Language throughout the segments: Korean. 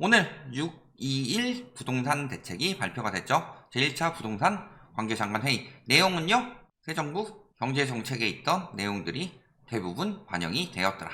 오늘 621 부동산 대책이 발표가 됐죠. 제1차 부동산 관계장관 회의. 내용은요, 새 정부 경제정책에 있던 내용들이 대부분 반영이 되었더라.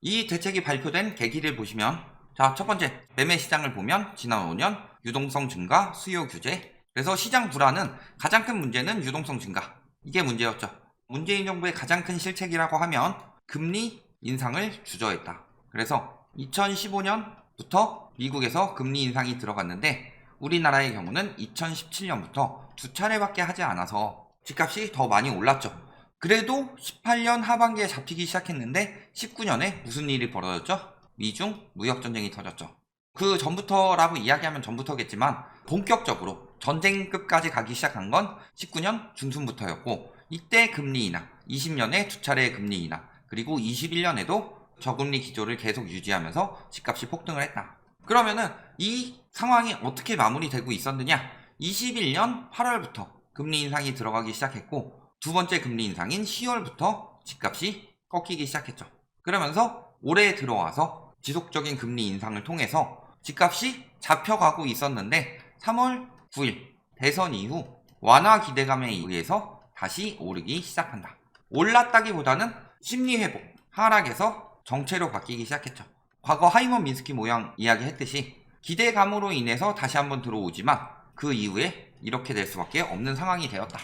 이 대책이 발표된 계기를 보시면, 자, 첫 번째, 매매 시장을 보면 지난 5년 유동성 증가, 수요 규제. 그래서 시장 불안은 가장 큰 문제는 유동성 증가. 이게 문제였죠. 문재인 정부의 가장 큰 실책이라고 하면 금리 인상을 주저했다. 그래서 2015년부터 미국에서 금리 인상이 들어갔는데 우리나라의 경우는 2017년부터 두 차례밖에 하지 않아서 집값이 더 많이 올랐죠. 그래도 18년 하반기에 잡히기 시작했는데 19년에 무슨 일이 벌어졌죠? 미중 무역전쟁이 터졌죠. 그 전부터라고 이야기하면 전부터겠지만 본격적으로 전쟁급까지 가기 시작한 건 19년 중순부터였고, 이때 금리 인하, 20년에 두 차례의 금리 인하, 그리고 21년에도 저금리 기조를 계속 유지하면서 집값이 폭등을 했다. 그러면은 이 상황이 어떻게 마무리되고 있었느냐? 21년 8월부터 금리 인상이 들어가기 시작했고, 두 번째 금리 인상인 10월부터 집값이 꺾이기 시작했죠. 그러면서 올해 들어와서 지속적인 금리 인상을 통해서 집값이 잡혀가고 있었는데 3월 9일 대선 이후 완화 기대감에 의해서 다시 오르기 시작한다. 올랐다기보다는 심리 회복, 하락에서 정체로 바뀌기 시작했죠. 과거 하이먼 민스키 모양 이야기했듯이 기대감으로 인해서 다시 한번 들어오지만 그 이후에 이렇게 될 수밖에 없는 상황이 되었다.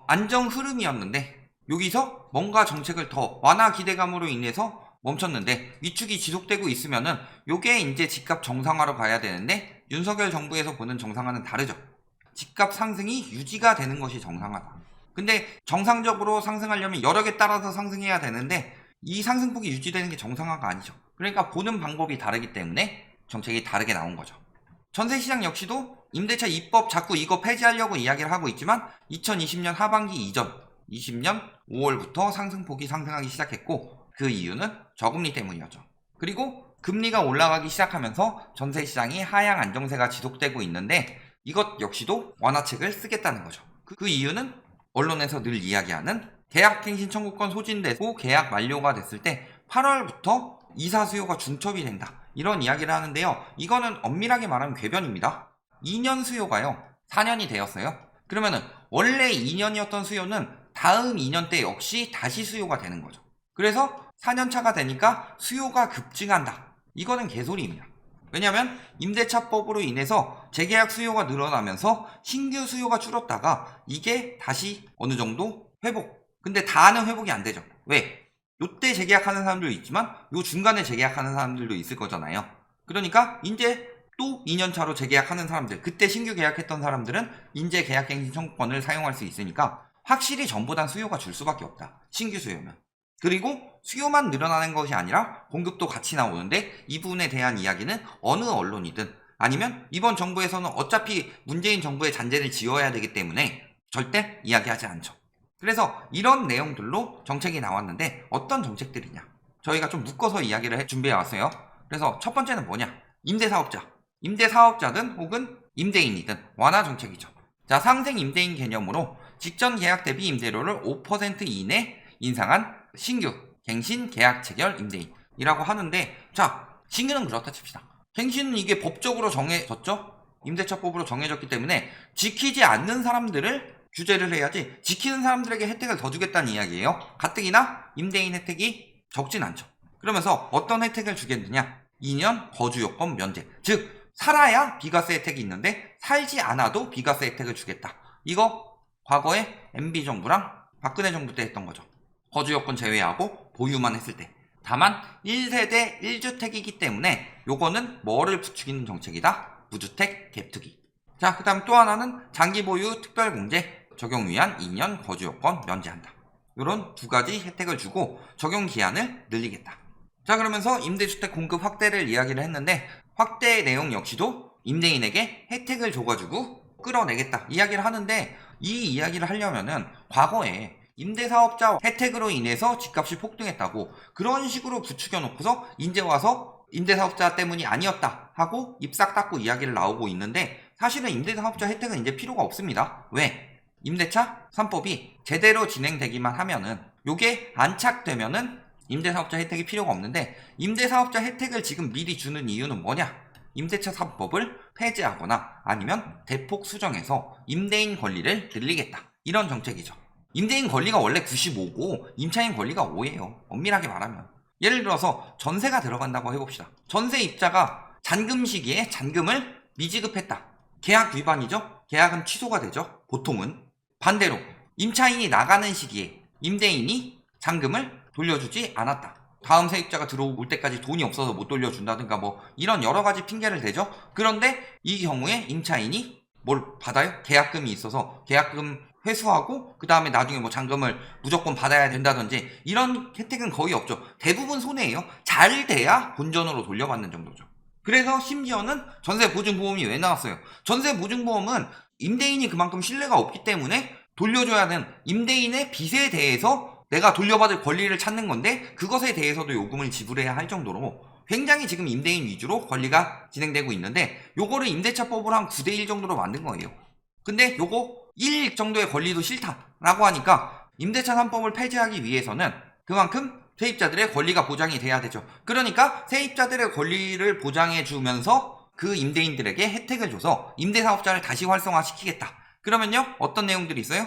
안정 흐름이었는데 여기서 뭔가 정책을 더 완화 기대감으로 인해서 멈췄는데 위축이 지속되고 있으면은 요게 이제 집값 정상화로 가야 되는데 윤석열 정부에서 보는 정상화는 다르죠. 집값 상승이 유지가 되는 것이 정상화다. 근데 정상적으로 상승하려면 여러 개 따라서 상승해야 되는데 이 상승폭이 유지되는 게 정상화가 아니죠. 그러니까 보는 방법이 다르기 때문에 정책이 다르게 나온 거죠. 전세시장 역시도 임대차 입법 자꾸 이거 폐지하려고 이야기를 하고 있지만 2020년 하반기 이전 20년 5월부터 상승폭이 상승하기 시작했고, 그 이유는 저금리 때문이었죠. 그리고 금리가 올라가기 시작하면서 전세시장이 하향 안정세가 지속되고 있는데 이것 역시도 완화책을 쓰겠다는 거죠. 그 이유는 언론에서 늘 이야기하는 계약갱신 청구권 소진되고 계약 만료가 됐을 때 8월부터 이사 수요가 중첩이 된다, 이런 이야기를 하는데요. 이거는 엄밀하게 말하면 궤변입니다. 2년 수요가요 4년이 되었어요. 그러면은 원래 2년이었던 수요는 다음 2년 때 역시 다시 수요가 되는 거죠. 그래서 4년차가 되니까 수요가 급증한다, 이거는 개소리입니다. 왜냐하면 임대차법으로 인해서 재계약 수요가 늘어나면서 신규 수요가 줄었다가 이게 다시 어느 정도 회복. 근데 다는 회복이 안 되죠. 왜? 요때 재계약하는 사람들도 있지만 요 중간에 재계약하는 사람들도 있을 거잖아요. 그러니까 이제 또 2년차로 재계약하는 사람들, 그때 신규 계약했던 사람들은 이제 계약갱신 청구권을 사용할 수 있으니까 확실히 전보단 수요가 줄 수밖에 없다, 신규 수요면. 그리고 수요만 늘어나는 것이 아니라 공급도 같이 나오는데 이 부분에 대한 이야기는 어느 언론이든 아니면 이번 정부에서는 어차피 문재인 정부의 잔재를 지어야 되기 때문에 절대 이야기하지 않죠. 그래서 이런 내용들로 정책이 나왔는데 어떤 정책들이냐, 저희가 좀 묶어서 이야기를 준비해 왔어요. 그래서 첫 번째는 뭐냐, 임대사업자. 임대사업자든 혹은 임대인이든 완화 정책이죠. 자, 상생 임대인 개념으로 직전 계약 대비 임대료를 5% 이내 인상한 신규 갱신 계약 체결 임대인이라고 하는데, 자, 신규는 그렇다 칩시다. 갱신은 이게 법적으로 정해졌죠. 임대차법으로 정해졌기 때문에 지키지 않는 사람들을 규제를 해야지 지키는 사람들에게 혜택을 더 주겠다는 이야기예요. 가뜩이나 임대인 혜택이 적진 않죠. 그러면서 어떤 혜택을 주겠느냐, 2년 거주요건 면제. 즉 살아야 비과세 혜택이 있는데 살지 않아도 비과세 혜택을 주겠다. 이거 과거에 MB정부랑 박근혜 정부 때 했던 거죠. 거주요건 제외하고 보유만 했을 때. 다만 1세대 1주택이기 때문에 요거는 뭐를 부추기는 정책이다? 무주택 갭투기. 자, 그 다음 또 하나는 장기보유 특별공제 적용 위한 2년 거주요건 면제한다. 요런 두 가지 혜택을 주고 적용 기한을 늘리겠다. 자, 그러면서 임대주택 공급 확대를 이야기를 했는데 확대 내용 역시도 임대인에게 혜택을 줘가지고 끌어내겠다 이야기를 하는데, 이 이야기를 하려면은 과거에 임대사업자 혜택으로 인해서 집값이 폭등했다고 그런 식으로 부추겨 놓고서 이제 와서 임대사업자 때문이 아니었다 하고 입 싹 닫고 이야기를 나오고 있는데, 사실은 임대사업자 혜택은 이제 필요가 없습니다. 왜? 임대차 3법이 제대로 진행되기만 하면은, 요게 안착되면은 임대사업자 혜택이 필요가 없는데, 임대사업자 혜택을 지금 미리 주는 이유는 뭐냐? 임대차 3법을 폐지하거나 아니면 대폭 수정해서 임대인 권리를 늘리겠다. 이런 정책이죠. 임대인 권리가 원래 95고 임차인 권리가 5예요. 엄밀하게 말하면. 예를 들어서 전세가 들어간다고 해봅시다. 전세 입자가 잔금 시기에 잔금을 미지급했다. 계약 위반이죠. 계약은 취소가 되죠. 보통은. 반대로 임차인이 나가는 시기에 임대인이 잔금을 돌려주지 않았다. 다음 세입자가 들어올 때까지 돈이 없어서 못 돌려준다든가 뭐 이런 여러 가지 핑계를 대죠. 그런데 이 경우에 임차인이 뭘 받아요? 계약금이 있어서 계약금 회수하고 그 다음에 나중에 뭐 잔금을 무조건 받아야 된다든지 이런 혜택은 거의 없죠. 대부분 손해예요. 잘 돼야 본전으로 돌려받는 정도죠. 그래서 심지어는 전세보증보험이 왜 나왔어요? 전세보증보험은 임대인이 그만큼 신뢰가 없기 때문에 돌려줘야 하는 임대인의 빚에 대해서 내가 돌려받을 권리를 찾는 건데 그것에 대해서도 요금을 지불해야 할 정도로 굉장히 지금 임대인 위주로 권리가 진행되고 있는데 요거를 임대차법으로 한 9대1 정도로 만든 거예요. 근데 요거 1 정도의 권리도 싫다라고 하니까 임대차 3법을 폐지하기 위해서는 그만큼 세입자들의 권리가 보장이 돼야 되죠. 그러니까 세입자들의 권리를 보장해 주면서 그 임대인들에게 혜택을 줘서 임대사업자를 다시 활성화시키겠다. 그러면요 어떤 내용들이 있어요?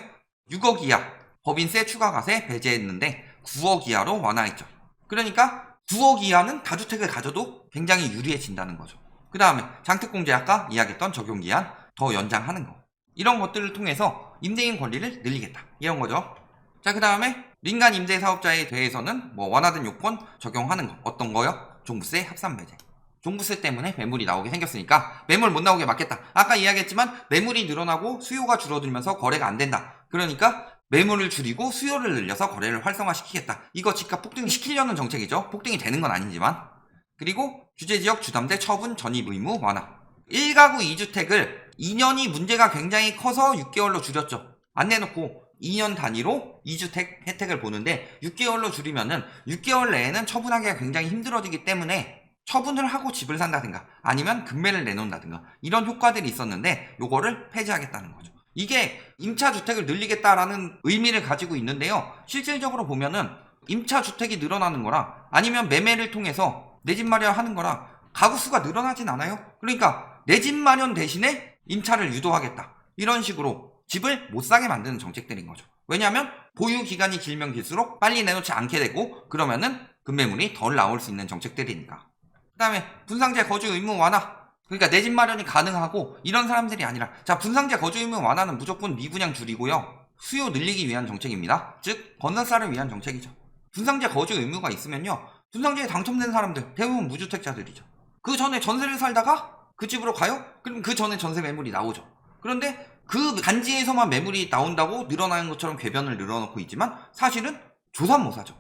6억 이하 법인세 추가과세 배제했는데 9억 이하로 완화했죠. 그러니까 9억 이하는 다주택을 가져도 굉장히 유리해진다는 거죠. 그 다음에 장특공제 아까 이야기했던 적용기한 더 연장하는 거. 이런 것들을 통해서 임대인 권리를 늘리겠다. 이런 거죠. 자, 그 다음에 민간 임대사업자에 대해서는 뭐 원하던 요건 적용하는 거. 어떤 거요? 종부세 합산 배제. 종부세 때문에 매물이 나오게 생겼으니까 매물 못 나오게 막겠다. 아까 이야기했지만 매물이 늘어나고 수요가 줄어들면서 거래가 안 된다. 그러니까 매물을 줄이고 수요를 늘려서 거래를 활성화시키겠다. 이거 집값 폭등시키려는 정책이죠. 폭등이 되는 건 아니지만. 그리고 규제지역 주담대 처분 전입 의무 완화. 1가구 2주택을 2년이 문제가 굉장히 커서 6개월로 줄였죠. 안 내놓고 2년 단위로 2주택 혜택을 보는데 6개월로 줄이면은 6개월 내에는 처분하기가 굉장히 힘들어지기 때문에 처분을 하고 집을 산다든가 아니면 금매를 내놓는다든가 이런 효과들이 있었는데 요거를 폐지하겠다는 거죠. 이게 임차주택을 늘리겠다라는 의미를 가지고 있는데요. 실질적으로 보면은 임차주택이 늘어나는 거랑 아니면 매매를 통해서 내 집 마련하는 거랑 가구 수가 늘어나진 않아요. 그러니까 내 집 마련 대신에 임차를 유도하겠다. 이런 식으로 집을 못 사게 만드는 정책들인 거죠. 왜냐하면 보유 기간이 길면 길수록 빨리 내놓지 않게 되고 그러면은 급매물이 덜 나올 수 있는 정책들이니까. 그 다음에 분상제 거주 의무 완화. 그러니까 내 집 마련이 가능하고 이런 사람들이 아니라 자 분상제 거주 의무 완화는 무조건 미분양 줄이고요. 수요 늘리기 위한 정책입니다. 즉 건너쌀을 위한 정책이죠. 분상제 거주 의무가 있으면요. 분상제에 당첨된 사람들 대부분 무주택자들이죠. 그 전에 전세를 살다가 그 집으로 가요? 그럼 그 전에 전세 매물이 나오죠. 그런데 그 단지에서만 매물이 나온다고 늘어나는 것처럼 궤변을 늘어놓고 있지만 사실은 조삼모사죠.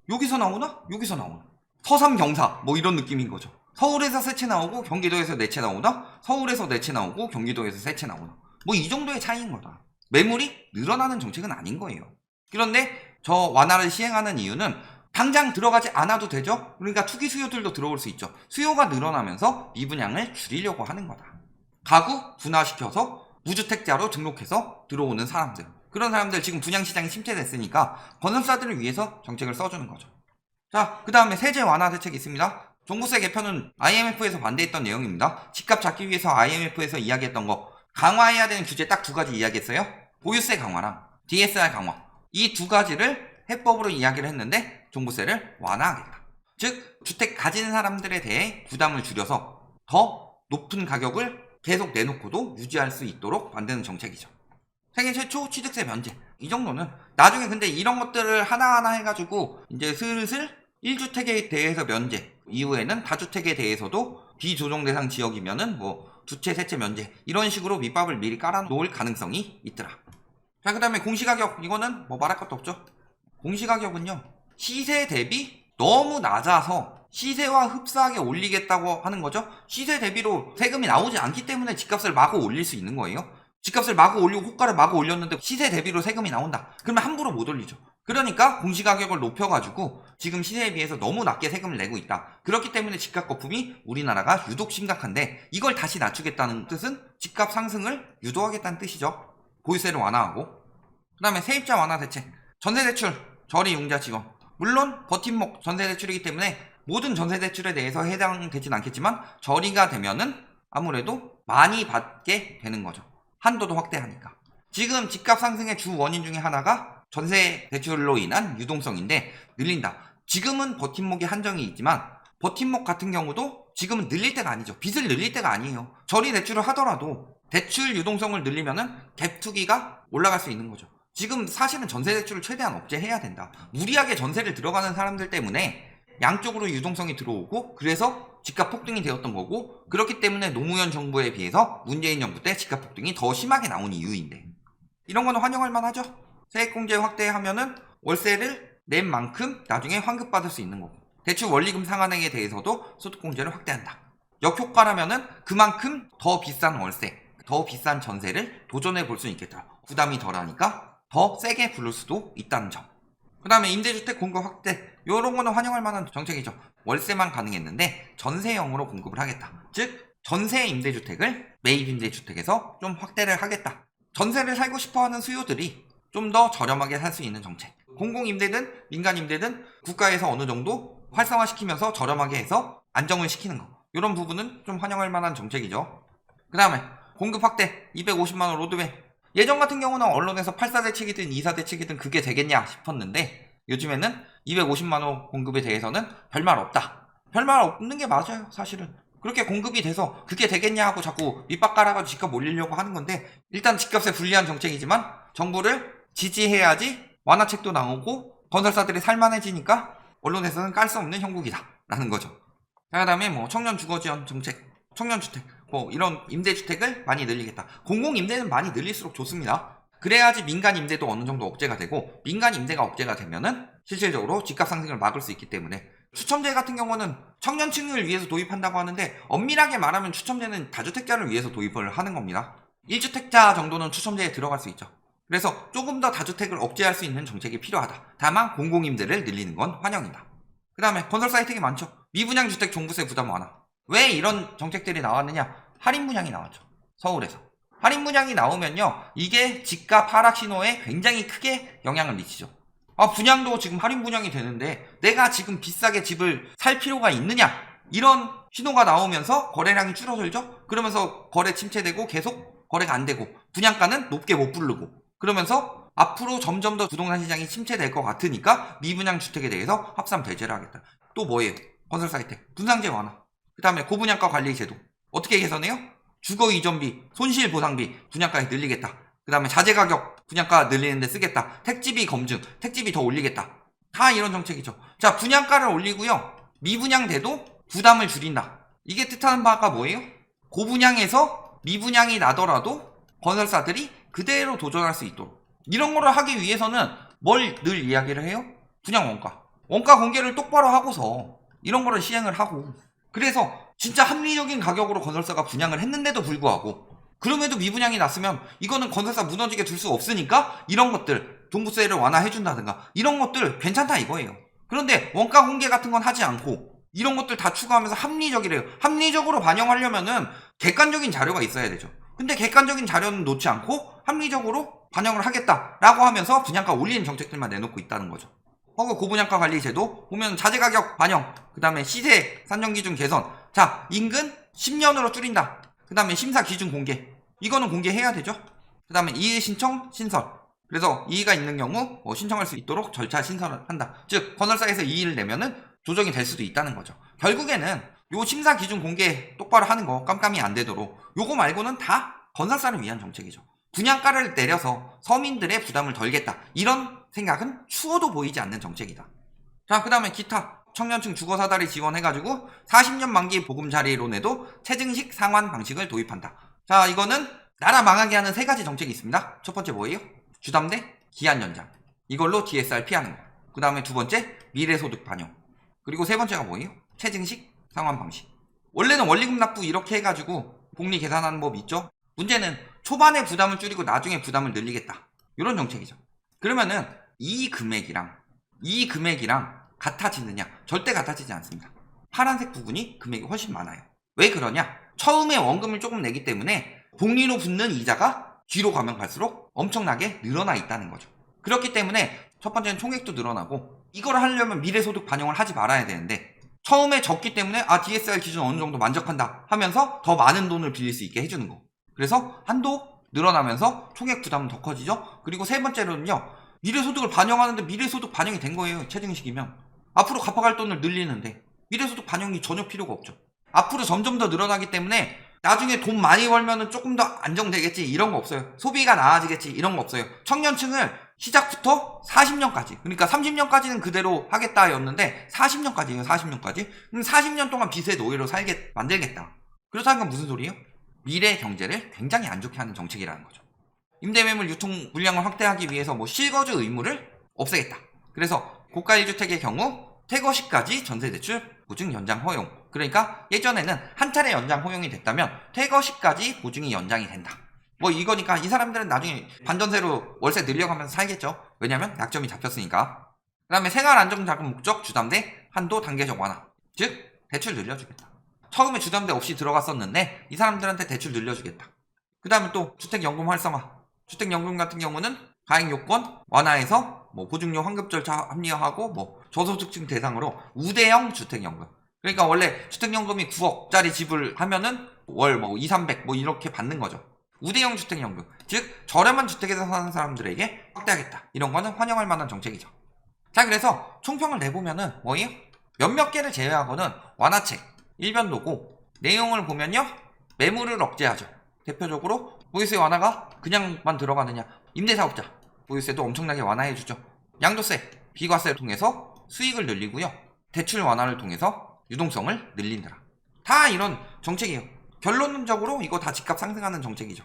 여기서 나오나? 여기서 나오나? 서삼 경사 뭐 이런 느낌인 거죠. 서울에서 세 채 나오고 경기도에서 네 채 나오나? 서울에서 네 채 나오고 경기도에서 세 채 나오나? 뭐 이 정도의 차이인 거다. 매물이 늘어나는 정책은 아닌 거예요. 그런데 저 완화를 시행하는 이유는 당장 들어가지 않아도 되죠. 그러니까 투기 수요들도 들어올 수 있죠. 수요가 늘어나면서 미분양을 줄이려고 하는 거다. 가구 분화시켜서 무주택자로 등록해서 들어오는 사람들, 그런 사람들 지금 분양시장이 침체됐으니까 건설사들을 위해서 정책을 써주는 거죠. 자, 그 다음에 세제 완화 대책이 있습니다. 종부세 개편은 IMF에서 반대했던 내용입니다. 집값 잡기 위해서 IMF에서 이야기했던 거 강화해야 되는 규제 딱 두 가지 이야기했어요. 보유세 강화랑 DSR 강화, 이 두 가지를 해법으로 이야기를 했는데 종부세를 완화하겠다. 즉 주택 가진 사람들에 대해 부담을 줄여서 더 높은 가격을 계속 내놓고도 유지할 수 있도록 만드는 정책이죠. 세계 최초 취득세 면제. 이 정도는 나중에 근데 이런 것들을 하나하나 해가지고 이제 슬슬 1주택에 대해서 면제, 이후에는 다주택에 대해서도 비조정 대상 지역이면은 뭐 두채, 세채 면제 이런 식으로 밑밥을 미리 깔아놓을 가능성이 있더라. 자, 그 다음에 공시가격. 이거는 뭐 말할 것도 없죠. 공시가격은요 시세 대비 너무 낮아서 시세와 흡사하게 올리겠다고 하는 거죠. 시세 대비로 세금이 나오지 않기 때문에 집값을 마구 올릴 수 있는 거예요. 집값을 마구 올리고 호가를 마구 올렸는데 시세 대비로 세금이 나온다. 그러면 함부로 못 올리죠. 그러니까 공시가격을 높여가지고 지금 시세에 비해서 너무 낮게 세금을 내고 있다. 그렇기 때문에 집값 거품이 우리나라가 유독 심각한데 이걸 다시 낮추겠다는 뜻은 집값 상승을 유도하겠다는 뜻이죠. 보유세를 완화하고. 그 다음에 세입자 완화 대책. 전세대출 저리융자 지원. 물론 버팀목 전세대출이기 때문에 모든 전세대출에 대해서 해당되진 않겠지만 저리가 되면은 아무래도 많이 받게 되는 거죠. 한도도 확대하니까. 지금 집값 상승의 주 원인 중에 하나가 전세 대출로 인한 유동성인데 늘린다. 지금은 버팀목이 한정이 있지만 버팀목 같은 경우도 지금은 늘릴 때가 아니죠. 빚을 늘릴 때가 아니에요. 저리 대출을 하더라도 대출 유동성을 늘리면은 갭 투기가 올라갈 수 있는 거죠. 지금 사실은 전세 대출을 최대한 억제해야 된다. 무리하게 전세를 들어가는 사람들 때문에 양쪽으로 유동성이 들어오고 그래서 집값 폭등이 되었던 거고 그렇기 때문에 노무현 정부에 비해서 문재인 정부 때 집값 폭등이 더 심하게 나온 이유인데 이런 거는 환영할 만하죠. 세액공제 확대하면은 월세를 낸 만큼 나중에 환급받을 수 있는 거고 대출 원리금 상한액에 대해서도 소득공제를 확대한다. 역효과라면은 그만큼 더 비싼 월세, 더 비싼 전세를 도전해 볼 수 있겠다. 부담이 덜하니까 더 세게 부를 수도 있다는 점. 그 다음에 임대주택 공급 확대 이런 거는 환영할 만한 정책이죠. 월세만 가능했는데 전세형으로 공급을 하겠다. 즉 전세 임대주택을 매입 임대주택에서 좀 확대를 하겠다. 전세를 살고 싶어하는 수요들이 좀 더 저렴하게 살 수 있는 정책. 공공임대든 민간임대든 국가에서 어느 정도 활성화시키면서 저렴하게 해서 안정을 시키는 거. 이런 부분은 좀 환영할 만한 정책이죠. 그 다음에 공급 확대 250만원 로드맵. 예전 같은 경우는 언론에서 8사 대책이든 2사 대책이든 그게 되겠냐 싶었는데 요즘에는 250만원 공급에 대해서는 별말 없다. 별말 없는 게 맞아요. 사실은. 그렇게 공급이 돼서 그게 되겠냐 하고 자꾸 밑밥 깔아가지고 집값 올리려고 하는 건데 일단 집값에 불리한 정책이지만 정부를 지지해야지 완화책도 나오고 건설사들이 살만해지니까 언론에서는 깔 수 없는 형국이다 라는 거죠. 그 다음에 뭐 청년 주거지원 정책, 청년주택 뭐 이런 임대주택을 많이 늘리겠다. 공공임대는 많이 늘릴수록 좋습니다. 그래야지 민간임대도 어느 정도 억제가 되고 민간임대가 억제가 되면은 실질적으로 집값 상승을 막을 수 있기 때문에 추첨제 같은 경우는 청년층을 위해서 도입한다고 하는데 엄밀하게 말하면 추첨제는 다주택자를 위해서 도입을 하는 겁니다. 1주택자 정도는 추첨제에 들어갈 수 있죠. 그래서 조금 더 다주택을 억제할 수 있는 정책이 필요하다. 다만 공공임대를 늘리는 건 환영이다. 그 다음에 건설사 혜택이 많죠. 미분양주택 종부세 부담 완화. 왜 이런 정책들이 나왔느냐? 할인분양이 나왔죠. 서울에서. 할인분양이 나오면요. 이게 집값 하락 신호에 굉장히 크게 영향을 미치죠. 분양도 지금 할인분양이 되는데 내가 지금 비싸게 집을 살 필요가 있느냐? 이런 신호가 나오면서 거래량이 줄어들죠. 그러면서 거래 침체되고 계속 거래가 안 되고 분양가는 높게 못 부르고 그러면서 앞으로 점점 더 부동산 시장이 침체될 것 같으니까 미분양 주택에 대해서 합산 배제를 하겠다. 또 뭐예요? 건설사 혜택, 분상제 완화. 그 다음에 고분양가 관리 제도. 어떻게 개선해요? 주거 이전비, 손실 보상비, 분양가에 늘리겠다. 그 다음에 자재 가격, 분양가 늘리는데 쓰겠다. 택지비 검증, 택지비 더 올리겠다. 다 이런 정책이죠. 자, 분양가를 올리고요. 미분양돼도 부담을 줄인다. 이게 뜻하는 바가 뭐예요? 고분양에서 미분양이 나더라도 건설사들이 그대로 도전할 수 있도록. 이런 거를 하기 위해서는 뭘 늘 이야기를 해요? 분양 원가. 원가 공개를 똑바로 하고서 이런 거를 시행을 하고 그래서 진짜 합리적인 가격으로 건설사가 분양을 했는데도 불구하고 그럼에도 미분양이 났으면 이거는 건설사 무너지게 둘 수 없으니까 이런 것들 종부세를 완화해준다든가 이런 것들 괜찮다 이거예요. 그런데 원가 공개 같은 건 하지 않고 이런 것들 다 추가하면서 합리적이래요. 합리적으로 반영하려면은 객관적인 자료가 있어야 되죠. 근데 객관적인 자료는 놓지 않고 합리적으로 반영을 하겠다라고 하면서 분양가 올리는 정책들만 내놓고 있다는 거죠. 고분양가 관리 제도 보면 자재 가격 반영, 그 다음에 시세 산정 기준 개선, 자 인근 10년으로 줄인다. 그 다음에 심사 기준 공개, 이거는 공개해야 되죠. 그 다음에 이의 신청 신설, 그래서 이의가 있는 경우 신청할 수 있도록 절차 신설을 한다. 즉 건설사에서 이의를 내면은 조정이 될 수도 있다는 거죠. 결국에는 요 심사 기준 공개 똑바로 하는 거 깜깜이 안 되도록 요거 말고는 다 건설사를 위한 정책이죠. 분양가를 내려서 서민들의 부담을 덜겠다. 이런 생각은 추워도 보이지 않는 정책이다. 자, 그 다음에 기타 청년층 주거사다리 지원해가지고 40년 만기 보금자리론에도 체증식 상환 방식을 도입한다. 자, 이거는 나라 망하게 하는 세 가지 정책이 있습니다. 첫 번째 뭐예요? 주담대 기한 연장. 이걸로 DSR 피하는 거. 그 다음에 두 번째 미래소득 반영. 그리고 세 번째가 뭐예요? 체증식 상환 방식. 원래는 원리금 납부 이렇게 해가지고 복리 계산하는 법 있죠? 문제는 초반에 부담을 줄이고 나중에 부담을 늘리겠다. 이런 정책이죠. 그러면은 이 금액이랑 같아지느냐? 절대 같아지지 않습니다. 파란색 부분이 금액이 훨씬 많아요. 왜 그러냐? 처음에 원금을 조금 내기 때문에 복리로 붙는 이자가 뒤로 가면 갈수록 엄청나게 늘어나 있다는 거죠. 그렇기 때문에 첫 번째는 총액도 늘어나고 이걸 하려면 미래소득 반영을 하지 말아야 되는데 처음에 적기 때문에 DSR 기준 어느 정도 만족한다 하면서 더 많은 돈을 빌릴 수 있게 해주는 거. 그래서 한도 늘어나면서 총액 부담은 더 커지죠. 그리고 세 번째로는요, 미래소득을 반영하는데 미래소득 반영이 된 거예요. 최저임식이면 앞으로 갚아갈 돈을 늘리는데 미래소득 반영이 전혀 필요가 없죠. 앞으로 점점 더 늘어나기 때문에 나중에 돈 많이 벌면은 조금 더 안정되겠지 이런 거 없어요. 소비가 나아지겠지 이런 거 없어요. 청년층을 시작부터 40년까지, 그러니까 30년까지는 그대로 하겠다였는데 40년까지예요. 40년까지. 40년 동안 빚의 노예로 살게 만들겠다. 그렇다는 건 무슨 소리예요? 미래 경제를 굉장히 안 좋게 하는 정책이라는 거죠. 임대매물 유통 물량을 확대하기 위해서 실거주 의무를 없애겠다. 그래서 고가 1주택의 경우 퇴거 시까지 전세대출 보증 연장 허용. 그러니까 예전에는 한 차례 연장 허용이 됐다면 퇴거 시까지 보증이 연장이 된다. 이거니까 이 사람들은 나중에 반전세로 월세 늘려가면서 살겠죠. 왜냐면 약점이 잡혔으니까. 그 다음에 생활안정자금 목적 주담대 한도 단계적 완화. 즉 대출 늘려주겠다. 처음에 주담대 없이 들어갔었는데 이 사람들한테 대출 늘려주겠다. 그 다음에 또 주택연금 활성화. 주택연금 같은 경우는 가액 요건 완화해서 보증료 환급 절차 합리화하고 저소득층 대상으로 우대형 주택연금. 그러니까 원래 주택연금이 9억짜리 집을 하면은 월 2, 300 이렇게 받는 거죠. 우대형 주택연금. 즉 저렴한 주택에서 사는 사람들에게 확대하겠다. 이런 거는 환영할 만한 정책이죠. 자, 그래서 총평을 내보면은 뭐예요? 몇몇 개를 제외하고는 완화책 일변도고, 내용을 보면요, 매물을 억제하죠. 대표적으로 보유세 완화가 그냥만 들어가느냐, 임대사업자 보유세도 엄청나게 완화해주죠. 양도세, 비과세를 통해서 수익을 늘리고요, 대출 완화를 통해서 유동성을 늘린다. 다 이런 정책이에요. 결론적으로 이거 다 집값 상승하는 정책이죠.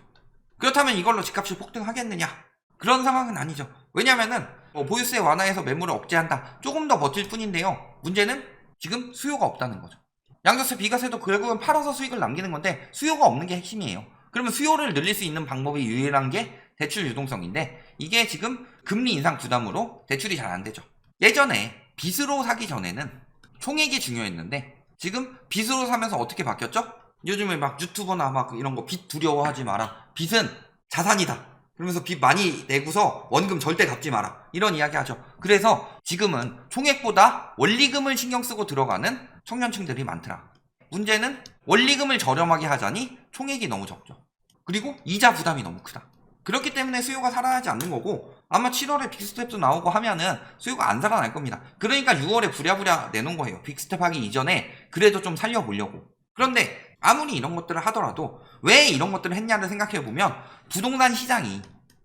그렇다면 이걸로 집값이 폭등하겠느냐? 그런 상황은 아니죠. 왜냐면은 보유세 완화해서 매물을 억제한다, 조금 더 버틸 뿐인데요, 문제는 지금 수요가 없다는 거죠. 양도세, 비과세도 결국은 팔아서 수익을 남기는 건데 수요가 없는 게 핵심이에요. 그러면 수요를 늘릴 수 있는 방법이 유일한 게 대출 유동성인데, 이게 지금 금리 인상 부담으로 대출이 잘 안 되죠. 예전에 빚으로 사기 전에는 총액이 중요했는데 지금 빚으로 사면서 어떻게 바뀌었죠? 요즘에 유튜버나 이런 거 빚 두려워하지 마라, 빚은 자산이다, 그러면서 빚 많이 내고서 원금 절대 갚지 마라, 이런 이야기 하죠. 그래서 지금은 총액보다 원리금을 신경 쓰고 들어가는 청년층들이 많더라. 문제는 원리금을 저렴하게 하자니 총액이 너무 적죠. 그리고 이자 부담이 너무 크다. 그렇기 때문에 수요가 살아나지 않는 거고, 아마 7월에 빅스텝도 나오고 하면은 수요가 안 살아날 겁니다. 그러니까 6월에 부랴부랴 내놓은 거예요. 빅스텝 하기 이전에 그래도 좀 살려보려고. 그런데 아무리 이런 것들을 하더라도 왜 이런 것들을 했냐를 생각해보면 부동산 시장이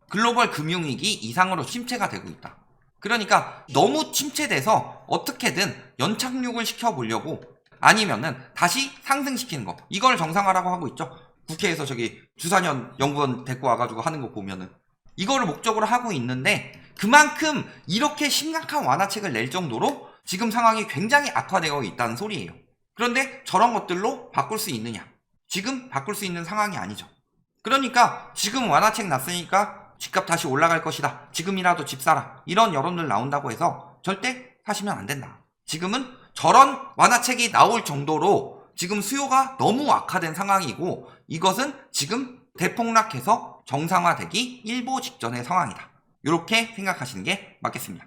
글로벌 금융위기 이상으로 침체가 되고 있다. 그러니까 너무 침체돼서 어떻게든 연착륙을 시켜보려고, 아니면은 다시 상승시키는 거, 이걸 정상화라고 하고 있죠. 국회에서 주산현 연구원 데리고 와가지고 하는 거 보면은 이거를 목적으로 하고 있는데, 그만큼 이렇게 심각한 완화책을 낼 정도로 지금 상황이 굉장히 악화되어 있다는 소리예요. 그런데 저런 것들로 바꿀 수 있느냐? 지금 바꿀 수 있는 상황이 아니죠. 그러니까 지금 완화책 났으니까 집값 다시 올라갈 것이다, 지금이라도 집 사라, 이런 여론들 나온다고 해서 절대 사시면 안 된다. 지금은 저런 완화책이 나올 정도로 지금 수요가 너무 악화된 상황이고, 이것은 지금 대폭락해서 정상화되기 일보 직전의 상황이다. 이렇게 생각하시는 게 맞겠습니다.